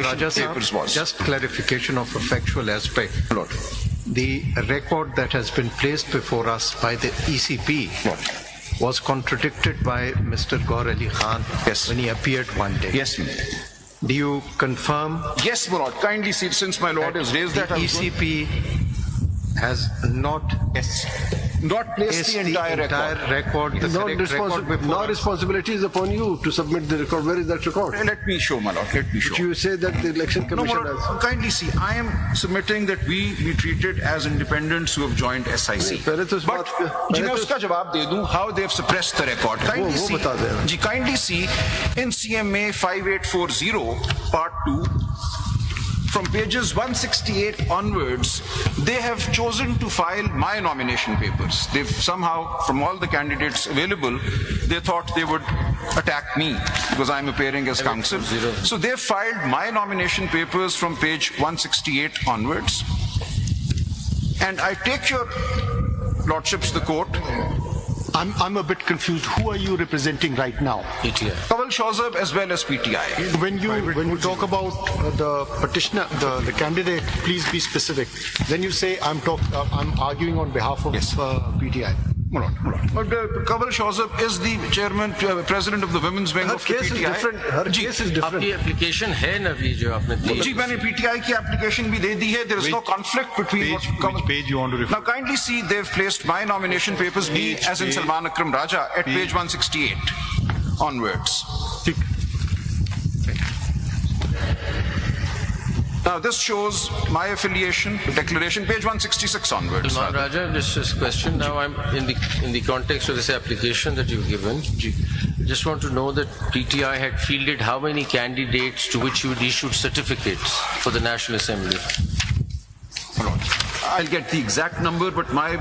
Raja papers was. Just clarification of a factual aspect. Lord. The record that has been placed before us by the ECP was contradicted by Mr. Gaur Ali Khan when he appeared one day. Yes, my Lord. Do you confirm? Yes, my Lord. Kindly see, since my Lord has raised that, the ECP has not not placed the entire record. The correct record before us. Responsibility is upon you to submit the record. Where is that record? Let me show, my Lord. Let me show. But you say that the election commission No, my Lord, kindly see, I am submitting that we be treated as independents who have joined SIC. But जी मैं उसका जवाब दे दूं how they have suppressed the record. Kindly see, ji kindly see in CMA 5840 part 2 from pages 168 onwards, they have chosen to file my nomination papers. They've somehow, from all the candidates available, they thought they would attack me because I'm appearing as counsel. So they've filed my nomination papers from page 168 onwards. And I take your lordships, the court. I'm a bit confused. Who are you representing right now? PTI. Kanwal Shawzab as well as PTI. When you talk about the petitioner, the candidate, please be specific. Then you say I'm arguing on behalf of PTI. But Kanwal Shawzab is the chairman, president of the women's wing of the PTI. Her case is different. आपकी application है ना भी जो आपने दी? जी मैंने PTI की application भी दे दी है. There is no conflict between which page you want to refer? Now kindly see, they've placed my nomination papers, me as in Salman Akram Raja, at page 168 onwards. Now this shows my affiliation, declaration, page 166 onwards. Salman Raja, just this question. Now I'm in the context of this application that you've given. Just want to know that PTI had fielded how many candidates to which you had issued certificates for the National Assembly? I'll get the exact number, but my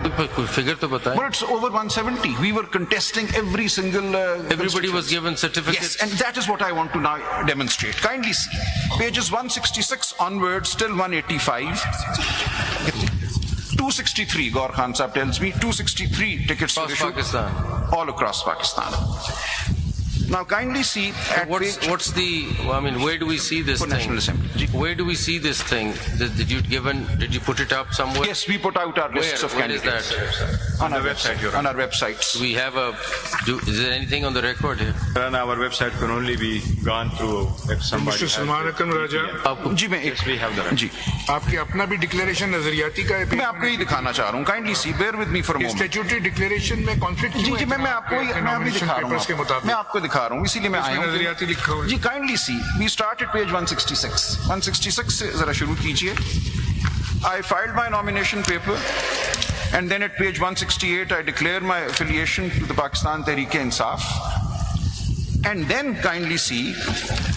figure to बताएं. But it's over 170. We were contesting every single. Everybody was given certificates. Yes, and that is what I want to now demonstrate. Kindly see, pages 166 onwards till 185. 263, Gaur Khan Sahib tells me, 263 tickets were issued all across Pakistan. Now kindly see at what's the, I mean, where do we see this thing? National Assembly. Where do we see this thing? Did you put it up somewhere? Yes, we put out our lists of candidates. Where is that? On our website. On our websites. Do we have is there anything on the record here? On our website can only be gone through if somebody. Mr. Salman Akram Raja, जी मैं एक we have the right. जी आपकी अपना भी declaration नजरियाती का है. मैं आपको ही दिखाना चाह रहा हूँ. Kindly see, bear with me for a moment. Statutory declaration में कॉन्फ्लिक्ट जी जी मैं अभी दिखा रहा हूँ. मैं आपको दिखा रहा हूँ, इसीलिए मैं आया हूँ. नजरियाती लिखा हुआ है. जी kindly see, we start at page 166. 166 से जरा शुरू कीजिए. I filed my nomination paper, and then at page 168 I declare my affiliation to the Pakistan Tehreek-e-Insaf. And then kindly see,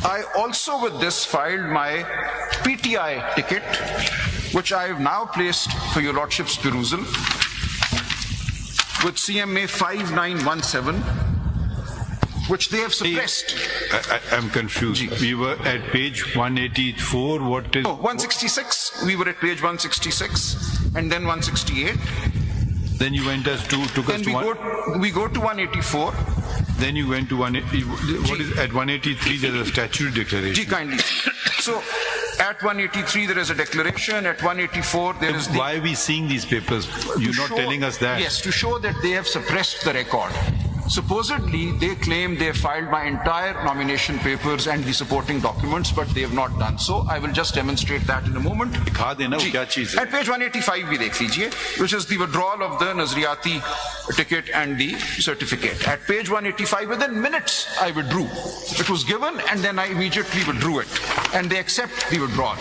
I also with this filed my PTI ticket, which I have now placed for your lordship's perusal with CMA 5917, which they have suppressed. I'm confused. We were at page 184. What is? 166. We were at page 166, and then 168. Then you went took us to we go to 184. Then you went to 180. What is at 183? There's a statutory declaration. Ji, kindly. So at 183 there is a declaration. At 184 there is. Why are we seeing these papers? You're not telling us that. Yes, to show that they have suppressed the record. Supposedly, they claim they have filed my entire nomination papers and the supporting documents, but they have not done so. I will just demonstrate that in a moment. दिखा देना वो क्या चीज़ है? At page 185 भी देख लीजिए, which is the withdrawal of the Nazriyati ticket and the certificate. At page 185, within minutes, I withdrew. It was given, and then I immediately withdrew it, and they accept the withdrawal.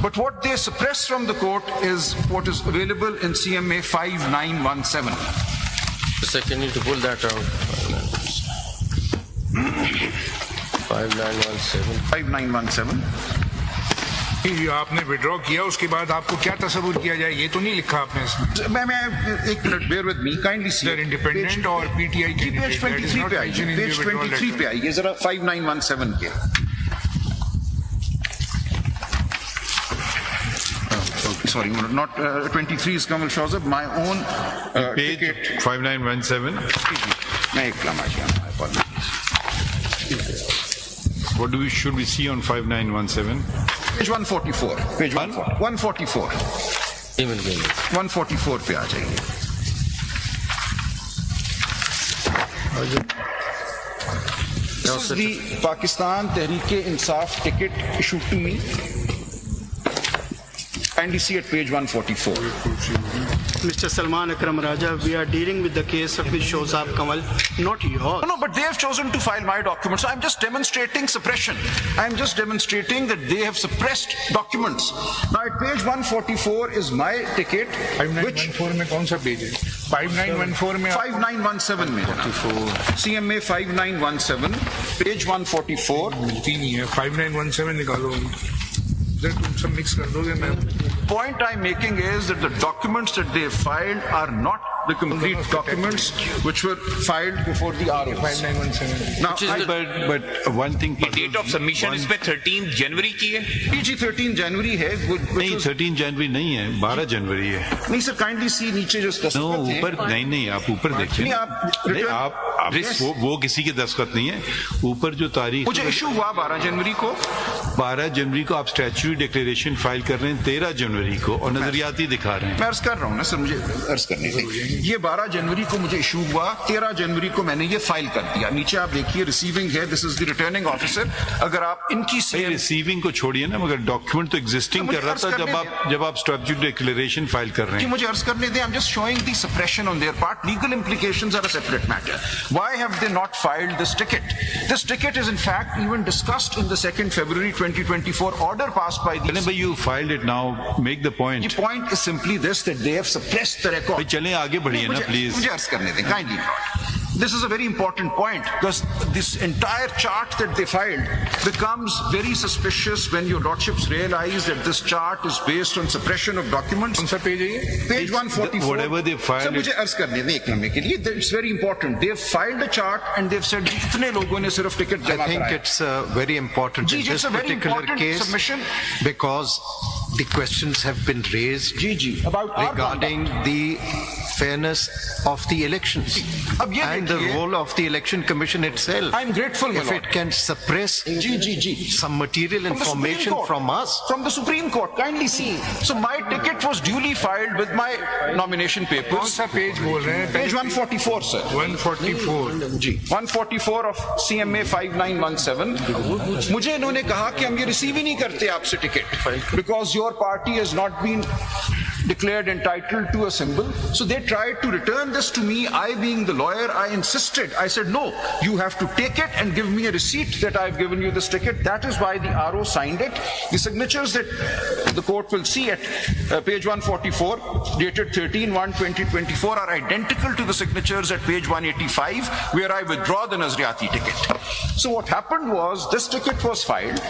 But what they suppress from the court is what is available in CMA 5917. Second, need to pull that out. 5917. 5917. ये आपने withdraw किया, उसके बाद आपको क्या तस्वुर किया जाए, ये तो नहीं लिखा आपने इसमें. मैं एक minute, bear with me, kindly see. They're independent और PTI की page 23 पे आइए, page 23 पे आइए जरा 5917 के. Sorry, not 23 is Kanwal Shawzab. My own page ticket. 5917. मैं एक लम्हा जी, my apologies. What should we see on 5917? Page 144. Page 144. 144 पे आ जाइए. This is the Pakistan Tehreek-e-Insaf ticket issued to me. Kindly see at page 144. Mr. Salman Akram Raja, we are dealing with the case of Ms. Shozab Kamal, not yours. No, but they have chosen to file my documents. I'm just demonstrating suppression. I'm just demonstrating that they have suppressed documents. Now at page 144 is my ticket, which 5914 में कौन सा page है? 5914 में 5917 में CMA 5917 page 144 मिलती नहीं है. 5917 निकालो. तुम सब मिक्स कर दोगे मैं. Point I'm making is that the documents that they filed are not the complete documents which were filed before the ROs. 5917. Now, But one thing. Date of submission इसमें 13 जनवरी की है. PG 13 जनवरी है. नहीं 13 जनवरी नहीं है, 12 जनवरी है. नहीं सर, काइंडली सी नीचे जो दस्तखत नो ऊपर नहीं आप ऊपर देखिए. नहीं आप वो किसी के दस्तखत नहीं है. ऊपर जो तारीख मुझे इशू हुआ 12 जनवरी को. 12 जनवरी को आप स्टैच्यूटरी डिक्लेरेशन फाइल कर रहे हैं 13 जनवरी को और नजरियाती दिखा रहे हैं. मैं अर्ज कर रहा हूँ ना सर, मुझे अर्ज करने दें. ये 12 जनवरी को मुझे इशू हुआ, 13 जनवरी को मैंने ये फाइल कर दिया. नीचे आप देखिए रिसीविंग है, this is the returning officer. अगर आप इनकी रिसीविंग को छोड़िए ना, मगर डॉक्यूमेंट तो एग्जिस्टिंग कर रहा था जब आप स्टैच्यूटरी डिक्लेरेशन फाइल कर रहे हैं. मुझे अर्ज करने दें. I am just showing the suppression on their part. Legal implications are a separate matter. Why have they not filed this ticket? This ticket is in fact even discussed in the 2nd February 2024 order passed by the... But you filed it now. Make the point. The point is simply this, that they have suppressed the record. चलें आगे बढ़िए ना please. मुझे अर्ज करने दें, kindly. This is a very important point because this entire chart that they filed becomes very suspicious when your lordships realize that this chart is based on suppression of documents. कौन सा page है ये? Page 144. Whatever they filed. Sir मुझे अर्ज करने दें एक लम्हे के लिए. It's very important. They have filed a chart and they've said इतने लोगों ने सिर्फ टिकट जमा कराया. I think it's very important in this particular case submission because the questions have been raised about regarding the fairness of the elections and the role of the election commission itself. I'm grateful, if it can suppress some material information from us. From the Supreme Court, kindly see. So my ticket was duly filed with my nomination papers. कौन सा page बोल रहे हैं? Page 144, sir. 144. 144 of CMA 5917. मुझे इन्होंने कहा कि हम ये रिसीव ही नहीं करते आपसे ticket because your party has not been declared entitled to a symbol. So they tried to return this to me. I being the lawyer, I insisted. I said, no, you have to take it and give me a receipt that I've given you this ticket. That is why the RO signed it. The signatures that the court will see at page 144, dated 13/1/2024, are identical to the signatures at page 185, where I withdraw the Nazriati ticket. So what happened was, this ticket was filed.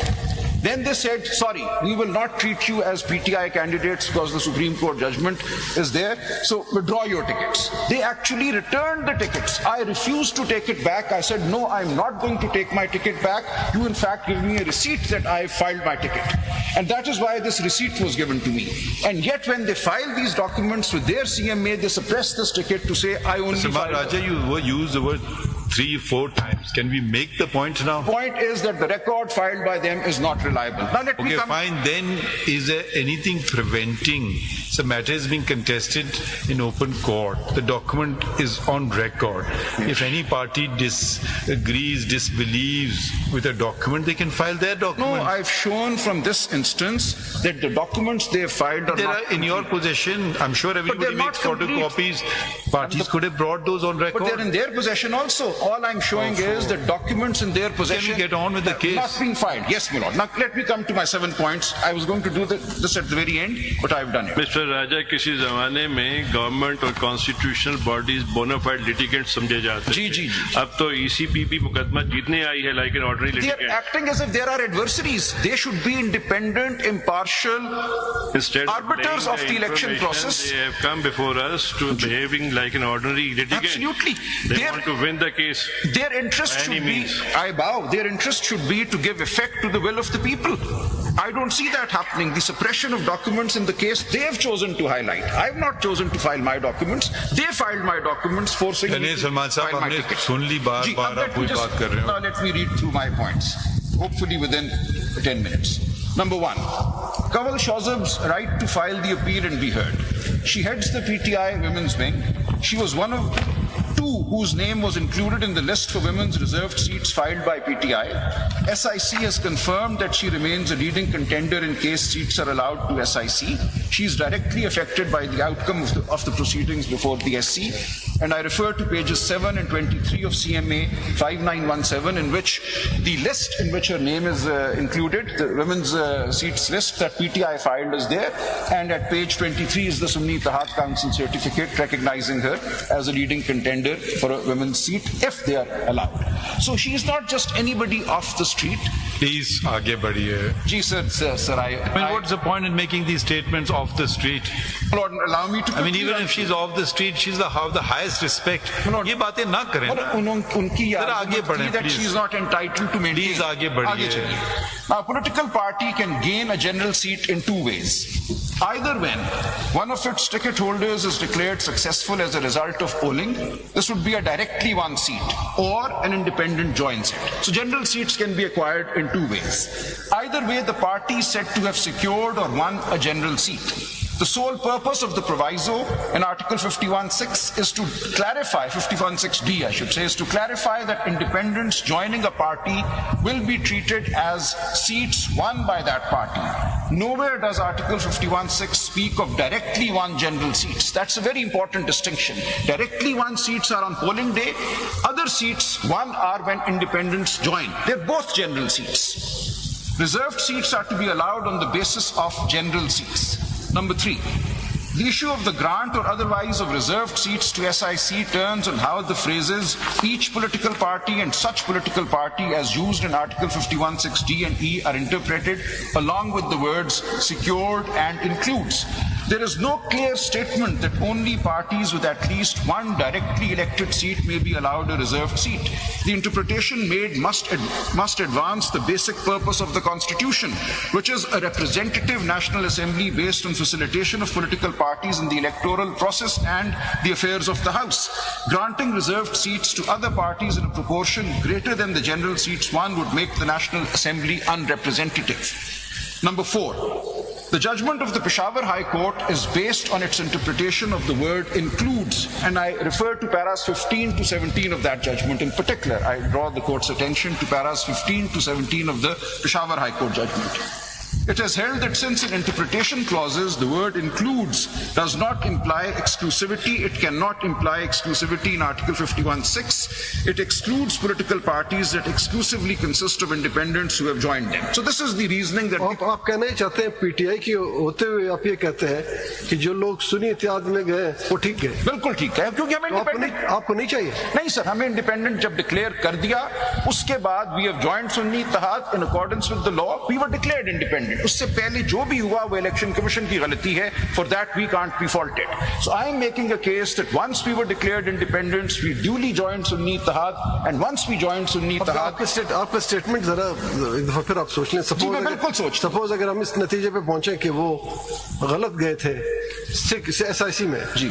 Then they said, sorry, we will not treat you as PTI candidates because the Supreme Court judgment is there, so withdraw your tickets. They actually returned the tickets. I refused to take it back. I said, no, I'm not going to take my ticket back. You in fact give me a receipt that I filed my ticket. And that is why this receipt was given to me. And yet when they filed these documents with their CMA, they suppressed this ticket to say, I only filed... Raja, you used the word 3-4 times. Can we make the point now? Point is that the record filed by them is not reliable. Now let me come... fine. Then is there anything preventing the matter is being contested in open court? The document is on record. If any party disagrees, disbelieves with a document, they can file their document. No, I've shown from this instance that the documents they have filed are not in your possession. I'm sure everybody makes photocopies. Parties could have brought those on record. But they're in their possession also. All I'm showing is that documents in their possession... Can we get on with the case? Not being filed. Yes, my lord. Now let me come to my 7 points. I was going to do this at the very end, but I've done it. Mr. Raja, किसी ज़माने में government और constitutional bodies bonafide litigant समझे जाते थे. जी. अब तो ECPP मुकदमा जीतने आई है like an ordinary litigant. They are acting as if there are adversaries. They should be independent, impartial, arbiters of the election process. They have come before us to behaving like an ordinary litigant. Absolutely. They want to win the case. Their interest should be, I bow, their interest should be to give effect to the will of the people. I don't see that happening. The suppression of documents in the case they have chosen to highlight. I have not chosen to file my documents. They filed my documents, forcing me to Salman file my ticket. सुन ली बार-बार आप कोई बात कर रहे हो. Now let me read through my points. hopefully within 10 minutes. Number one, Kanwal Shahzab's right to file the appeal and be heard. She heads the PTI Women's Wing. She was one of two whose name was included in the list for women's reserved seats filed by PTI. SIC has confirmed that she remains a leading contender in case seats are allowed to SIC. She is directly affected by the outcome of the proceedings before the SC. And I refer to pages 7 and 23 of CMA 5917, in which the list in which her name is included, the women's seats list that PTI filed is there. And at page 23 is the Sunni Ittihad Council certificate recognizing her as a leading contender for a women's seat if they are allowed. So she is not just anybody off the street. Please, aage badhiye. Ji, sir, I mean, what's the point in making these statements off the street? Lord, allow me to. I mean, even if she's off the street, she's the highest respect. Ye baatein na karen. Unki that she is not entitled to maintain. Please, aage badhiye. Now, a political party can gain a general seat in two ways. Either when one of its ticket holders is declared successful as a result of polling, this would be a directly won seat, or an independent joins it. So general seats can be acquired in two ways. Either way, the party is said to have secured or won a general seat. The sole purpose of the proviso in Article 51(6) is to clarify, 51(6)(d) I should say, is to clarify that independents joining a party will be treated as seats won by that party. Nowhere does Article 51(6) speak of directly won general seats. That's a very important distinction. Directly won seats are on polling day. Other seats won are when independents join. They're both general seats. Reserved seats are to be allowed on the basis of general seats. Number three, the issue of the grant or otherwise of reserved seats to SIC turns on how the phrases each political party and such political party as used in Article 51(6)(d) and E are interpreted, along with the words secured and includes. There is no clear statement that only parties with at least one directly elected seat may be allowed a reserved seat. The interpretation made must advance the basic purpose of the Constitution, which is a representative National Assembly based on facilitation of political parties in the electoral process and the affairs of the House. Granting reserved seats to other parties in a proportion greater than the general seats won would make the National Assembly unrepresentative. Number four, the judgment of the Peshawar High Court is based on its interpretation of the word includes, and I refer to paras 15 to 17 of that judgment in particular. I draw the court's attention to paras 15 to 17 of the Peshawar High Court judgment. It has held that since in interpretation clauses the word includes does not imply exclusivity, it cannot imply exclusivity in Article 51(6). It excludes political parties that exclusively consist of independents who have joined them. So this is the reasoning that... आप कहना चाहते हैं PTI की होते हुए आप ये कहते हैं कि जो लोग सुन्नी इत्तेहाद में गए वो ठीक गए? बिल्कुल ठीक है, क्योंकि हमें इंडिपेंडेंट आपको नहीं चाहिए? नहीं सर, हमें इंडिपेंडेंट जब डिक्लेयर कर दिया उसके बाद we have joined Sunni Ittihad in accordance with the law, we were declared independent. उससे पहले जो भी हुआ वो इलेक्शन कमीशन की गलती है. For that we can't be faulted. So I am making a case that once we were declared independents, we duly joined Sunni Ittihad, and once we joined Sunni Ittihad... आपका statement जरा फिर आप सोच लें. Suppose अगर हम इस नतीजे पे पहुंचे कि वो गलत गए थे SIC में जी,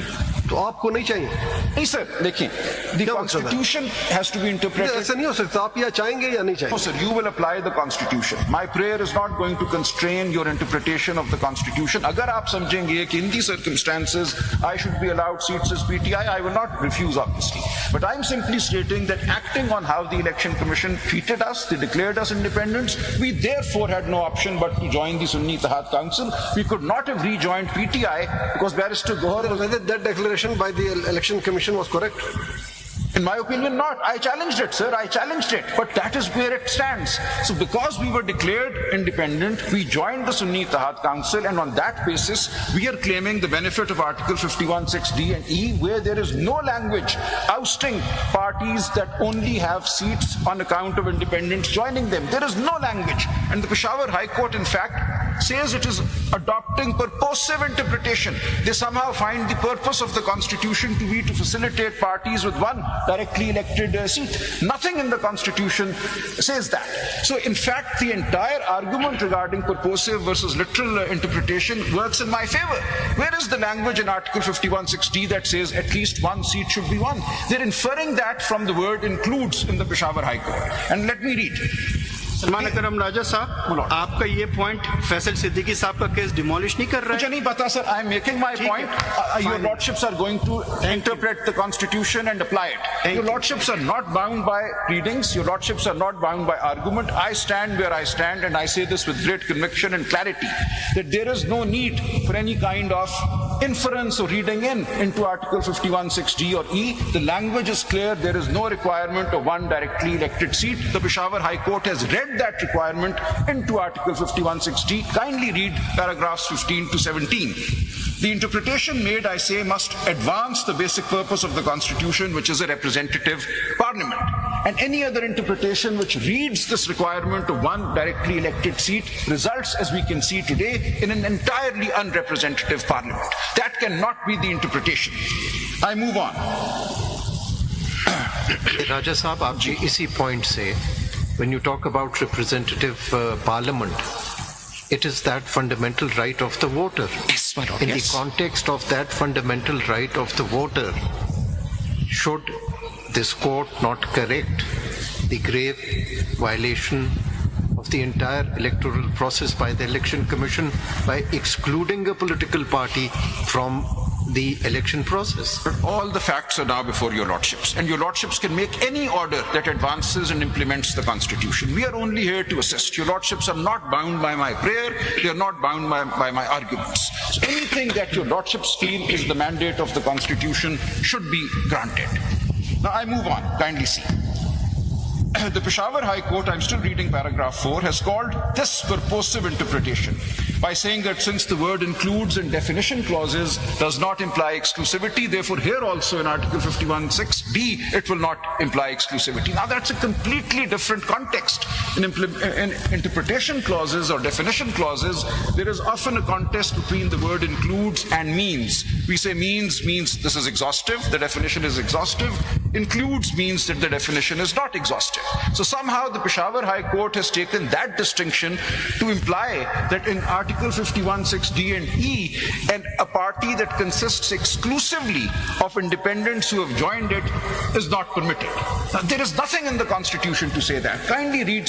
तो आपको नहीं चाहिए? नहीं सर, देखिए, the constitution has to be interpreted. ऐसा नहीं हो सकता. आप या चाहेंगे या नहीं चाहेंगे? No sir, you will apply the constitution. My prayer is not going to constrain your interpretation of the constitution. अगर आप समझेंगे कि in these circumstances I should be allowed seats as PTI, I will not refuse obviously. But I'm simply stating that acting on how the election commission treated us, they declared us independents, we therefore had no option but to join the Sunni Ittihad Council. We could not have rejoined PTI because Barrister Gohar... Whether that declaration by the election commission was correct? In my opinion, not. I challenged it, sir. I challenged it. But that is where it stands. So because we were declared independent, we joined the Sunni Ittihad Council, and on that basis, we are claiming the benefit of Article 51(6)(d) and E, where there is no language ousting parties that only have seats on account of independents joining them. There is no language. And the Peshawar High Court, in fact, says it is adopting purposive interpretation. They somehow find the purpose of the Constitution to be to facilitate parties with one directly elected seat. Nothing in the Constitution says that. So in fact, the entire argument regarding purposive versus literal interpretation works in my favor. Where is the language in Article 51(6)(d) that says at least one seat should be won? They're inferring that from the word includes in the Peshawar High Court. And let me read. Salman अकरम राजा साहब, आपका ये point Faisal Siddiqui साहब का case demolish नहीं कर रहा है? मुझे नहीं पता sir, I am making my point. Your lordships are going to interpret the constitution and apply it. Your lordships are not bound by readings. Your lordships are not bound by argument. I stand where I stand, and I say this with great conviction and clarity, that there is no need for any kind of inference or reading into Article 51(6)(d) or E. The language is clear. There is no requirement of one directly elected seat. The Peshawar High Court has read that requirement into Article 51(6)(d). Kindly read paragraphs 15 to 17. The interpretation made, I say, must advance the basic purpose of the Constitution, which is a representative parliament. And any other interpretation which reads this requirement of one directly elected seat results, as we can see today, in an entirely unrepresentative parliament. That cannot be the interpretation. I move on. Raja Sahab, aapji isi point se, when you talk about representative parliament, it is that fundamental right of the voter. In the context of that fundamental right of the voter, should this court not correct the grave violation of the entire electoral process by the Election Commission by excluding a political party from the election process? But all the facts are now before your lordships, and your lordships can make any order that advances and implements the Constitution. We are only here to assist. Your lordships are not bound by my prayer, they are not bound by my arguments. So anything that your lordships feel is the mandate of the Constitution should be granted. Now I move on, kindly see. The Peshawar High Court, I'm still reading paragraph 4, has called this purposive interpretation by saying that since the word includes in definition clauses does not imply exclusivity, therefore here also in Article 51(6)(d) it will not imply exclusivity. Now that's a completely different context. In interpretation clauses or definition clauses, there is often a contest between the word includes and means. We say means this is exhaustive, the definition is exhaustive. Includes means that the definition is not exhaustive. So somehow the Peshawar High Court has taken that distinction to imply that in Article 51(6)(d) and E, and a party that consists exclusively of independents who have joined it is not permitted. Now, there is nothing in the Constitution to say that. Kindly read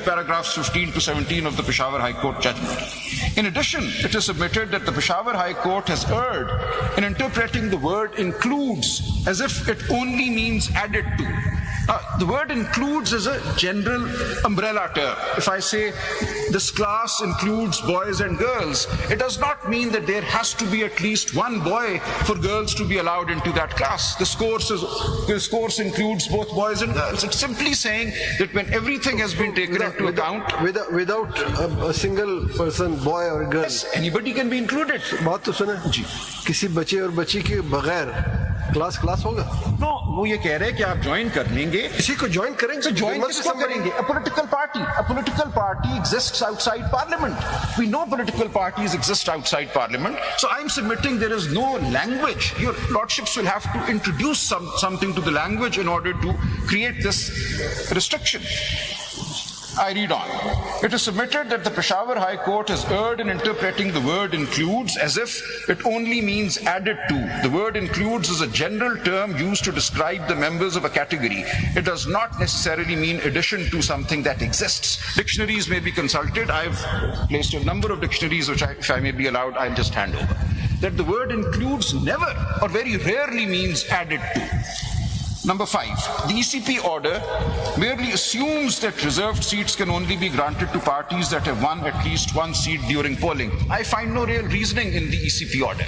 paragraphs 15 to 17 of the Peshawar High Court judgment. In addition, it is submitted that the Peshawar High Court has erred in interpreting the word includes as if it only means added to. The word includes is a general umbrella term. If I say this class includes boys and girls, it does not mean that there has to be at least one boy for girls to be allowed into that class. This course includes both boys and girls. It's simply saying that when everything has been taken into account, without a single person, boy or girl, yes, anybody can be included. बात तो सुने जी, किसी बच्चे और बच्ची के बगैर class होगा? No, वो ये कह रहे हैं कि आप ज्वाइन कर लेंगे. इसी को ज्वाइन करेंगे? So ज्वाइन किसको करेंगे? A political party exists outside Parliament. We know political parties exist outside Parliament. So I'm submitting there is no language. Your lordships will have to introduce something to the language in order to create this restriction. I read on. It is submitted that the Peshawar High Court has erred in interpreting the word includes as if it only means added to. The word includes is a general term used to describe the members of a category. It does not necessarily mean addition to something that exists. Dictionaries may be consulted. I've placed a number of dictionaries which, if I may be allowed, I'll just hand over. That the word includes never or very rarely means added to. Number 5, the ECP order merely assumes that reserved seats can only be granted to parties that have won at least one seat during polling. I find no real reasoning in the ECP order.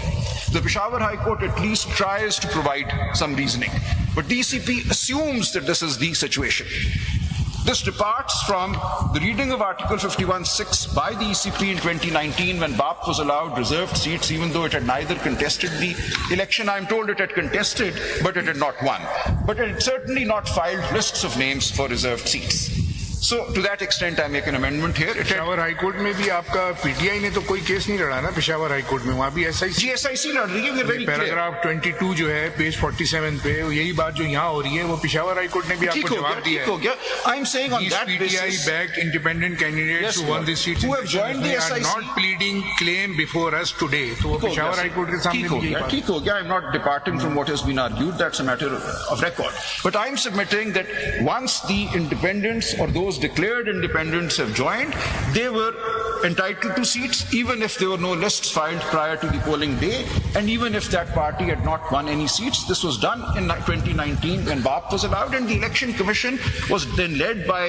The Peshawar High Court at least tries to provide some reasoning, but the ECP assumes that this is the situation. This departs from the reading of Article 51(6) by the ECP in 2019 when BAP was allowed reserved seats even though it had neither contested the election. I'm told it had contested, but it had not won. But it had certainly not filed lists of names for reserved seats. So to that extent I make an amendment here. Peshawar high court में भी आपका PTI ने तो कोई case नहीं लड़ा ना Peshawar high court में, वहाँ भी SIC लड़ रही है. पैराग्राफ 22 जो है पेज 47 पे यही बात जो यहाँ हो रही है वो पेशावर हाई कोर्ट ने भी आपको जवाब दिया है. I'm saying on that basis, PTI backed independent candidates who won this seat who have joined the SIC are not pleading claim before us today. तो वो पेशावर हाई कोर्ट के सामने भी यही बात. ठीक हो गया. I'm not departing from what has been argued. That's a matter of record. But I'm submitting that once the independents or those those declared independents have joined, they were entitled to seats even if there were no lists filed prior to the polling day, and even if that party had not won any seats. This was done in 2019 when BAP was allowed, and the Election Commission was then led by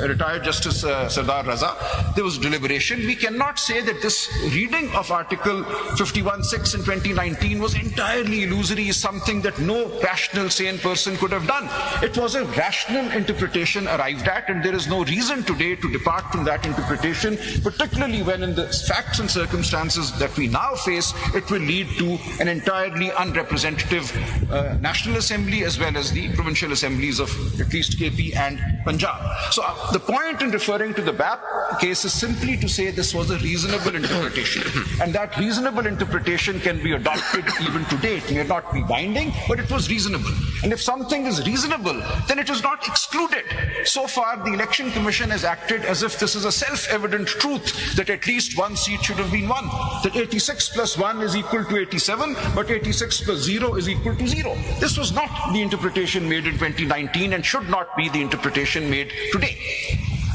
retired Justice Sardar Raza. There was deliberation. We cannot say that this reading of Article 51(6) in 2019 was entirely illusory, something that no rational, sane person could have done. It was a rational interpretation arrived at, and there is no reason today to depart from that interpretation, particularly when in the facts and circumstances that we now face, it will lead to an entirely unrepresentative National Assembly as well as the provincial assemblies of at least KP and Punjab. So the point in referring to the BAP case is simply to say this was a reasonable interpretation, and that reasonable interpretation can be adopted even today. It may not be binding, but it was reasonable. And if something is reasonable, then it is not excluded. So far, the Election Commission has acted as if this is a self-evident truth that at least one seat should have been won, that 86 plus 1 is equal to 87, but 86 plus 0 is equal to 0. This was not the interpretation made in 2019 and should not be the interpretation made today.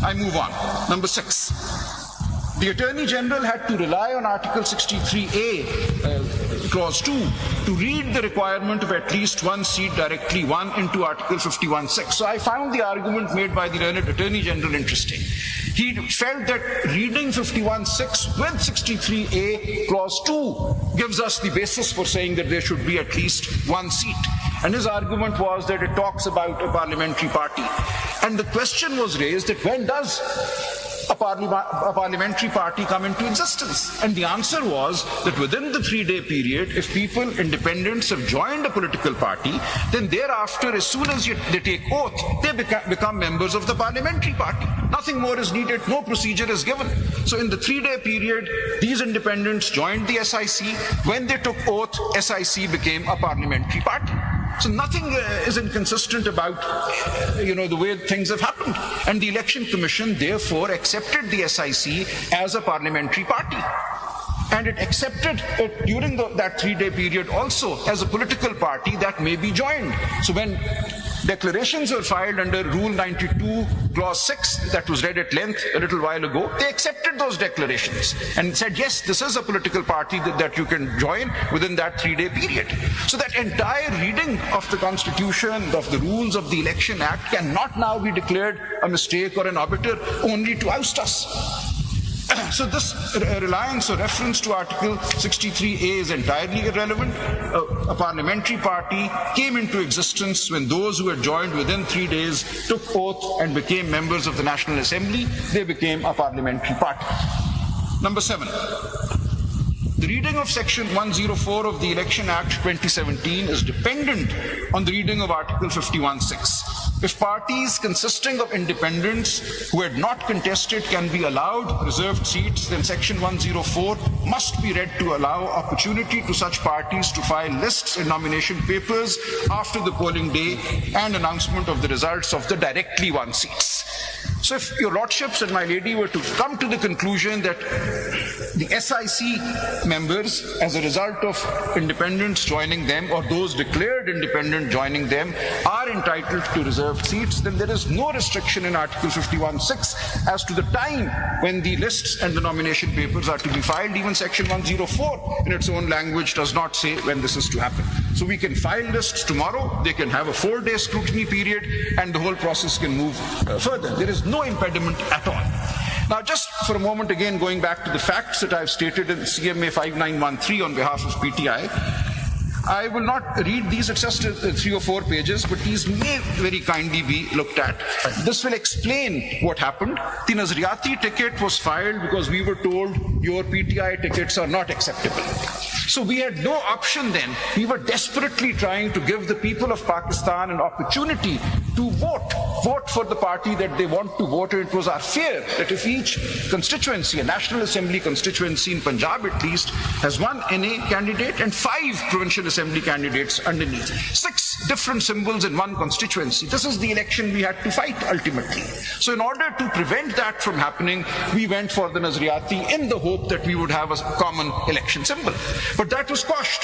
I move on. Number 6. The Attorney General had to rely on Article 63A, Clause 2, to read the requirement of at least one seat directly won into Article 51(6). So I found the argument made by the learned Attorney General interesting. He felt that reading 51(6) with 63A, Clause 2 gives us the basis for saying that there should be at least one seat. And his argument was that it talks about a parliamentary party. And the question was raised that when does a parliamentary party come into existence? And the answer was that within the 3-day period, if people, independents, have joined a political party, then thereafter, as soon as they take oath, they become members of the parliamentary party. Nothing more is needed, no procedure is given. So in the 3-day period, these independents joined the SIC. When they took oath, SIC became a parliamentary party. So nothing is inconsistent about, the way things have happened. And the Election Commission therefore accepted the SIC as a parliamentary party. And it accepted it during that 3-day period also as a political party that may be joined. So when declarations were filed under Rule 92, Clause 6, that was read at length a little while ago, they accepted those declarations and said, yes, this is a political party that you can join within that 3-day period. So that entire reading of the Constitution, of the rules of the Election Act, cannot now be declared a mistake or an arbiter only to oust us. So this reliance or reference to Article 63A is entirely irrelevant. A parliamentary party came into existence when those who had joined within 3 days took oath and became members of the National Assembly. They became a parliamentary party. Number 7. The reading of Section 104 of the Election Act 2017 is dependent on the reading of Article 51(6). If parties consisting of independents who had not contested can be allowed reserved seats, then Section 104 must be read to allow opportunity to such parties to file lists and nomination papers after the polling day and announcement of the results of the directly won seats. So if your lordships and my lady were to come to the conclusion that the SIC members, as a result of independents joining them or those declared independent joining them, are entitled to reserved seats, then there is no restriction in Article 51(6) as to the time when the lists and the nomination papers are to be filed. Even Section 104 in its own language does not say when this is to happen. So we can file lists tomorrow, they can have a 4-day scrutiny period, and the whole process can move further. There is no impediment at all. Now, just for a moment, again, going back to the facts that I've stated in CMA 5913 on behalf of PTI, I will not read these, it's just 3 or 4 pages, but these may very kindly be looked at. This will explain what happened. The Nazariati ticket was filed because we were told your PTI tickets are not acceptable. So we had no option then. We were desperately trying to give the people of Pakistan an opportunity to vote for the party that they want to vote. And it was our fear that if each constituency, a National Assembly constituency in Punjab at least, has one NA candidate and 5 provincial assembly candidates underneath, 6 different symbols in one constituency, this is the election we had to fight ultimately. So in order to prevent that from happening, we went for the Nazariati in the hope that we would have a common election symbol. But that was quashed,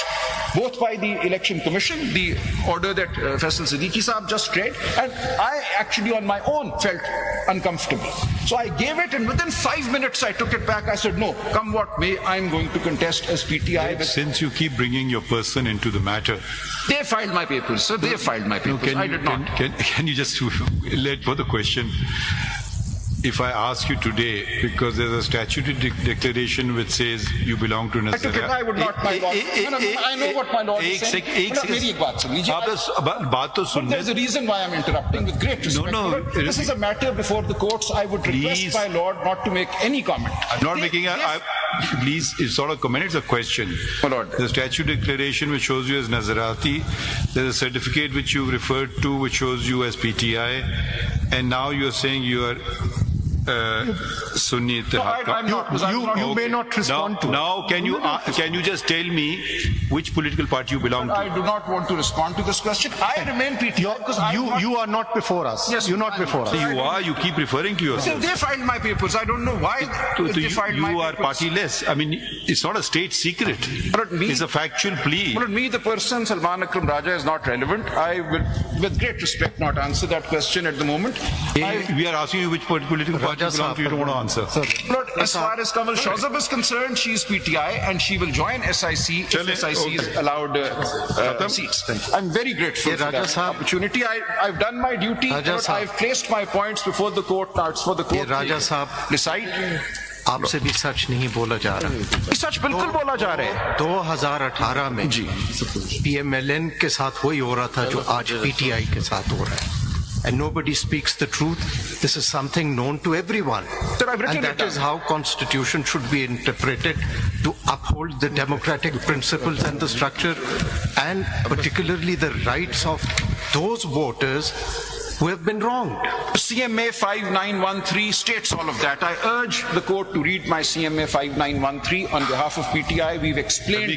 both by the Election Commission, the order that Faisal Siddiqui Saab just read, and I actually on my own felt uncomfortable. So I gave it, and within 5 minutes I took it back. I said, no, come what may, I'm going to contest as PTI. Since you keep bringing your person into the matter. They filed my papers, sir. They filed my papers. I did not. Can you just let for the question? If I ask you today, because there's a statutory declaration which says you belong to Nazariya. I would not, my lord. I know what my lord is saying. There's a reason why I'm interrupting with great respect. No. This is a matter before the courts. I would request my lord not to make any comment. I'm not making please, it's not a comment, it's a question. My lord. The statutory declaration which shows you as Nazarati, there's a certificate which you referred to which shows you as PTI, and now you're saying you are Sunni Ittihad. You may not respond to it. Now, can you just tell me which political party you belong to? I do not want to respond to this question. I remain PTI because you are not before us. Yes, you're not before us. You are. You keep referring to yourself. They filed my papers. I don't know why they filed my papers. You are partyless. I mean, it's not a state secret. It's a factual plea. But me, the person Salman Akram Raja, is not relevant. I will, with great respect, not answer that question at the moment. We are asking you which political party you belong to. You don't want to answer. As far as Kamal Shawzab is concerned, she is PTI and she will join SIC if SIC is allowed seats. I'm very grateful for that opportunity. I've done my duty. I've placed my points before the court. Now it's for the court to decide. आपसे भी सच नहीं बोला जा रहा। सच बिल्कुल बोला जा रहा है। 2018 में PMLN के साथ वही हो रहा था जो आज PTI के साथ हो रहा है। And nobody speaks the truth. This is something known to everyone. And that is how Constitution should be interpreted, to uphold the democratic principles and the structure, and particularly the rights of those voters who have been wronged. CMA 5913 states all of that. I urge the court to read my CMA 5913 on behalf of PTI. We've explained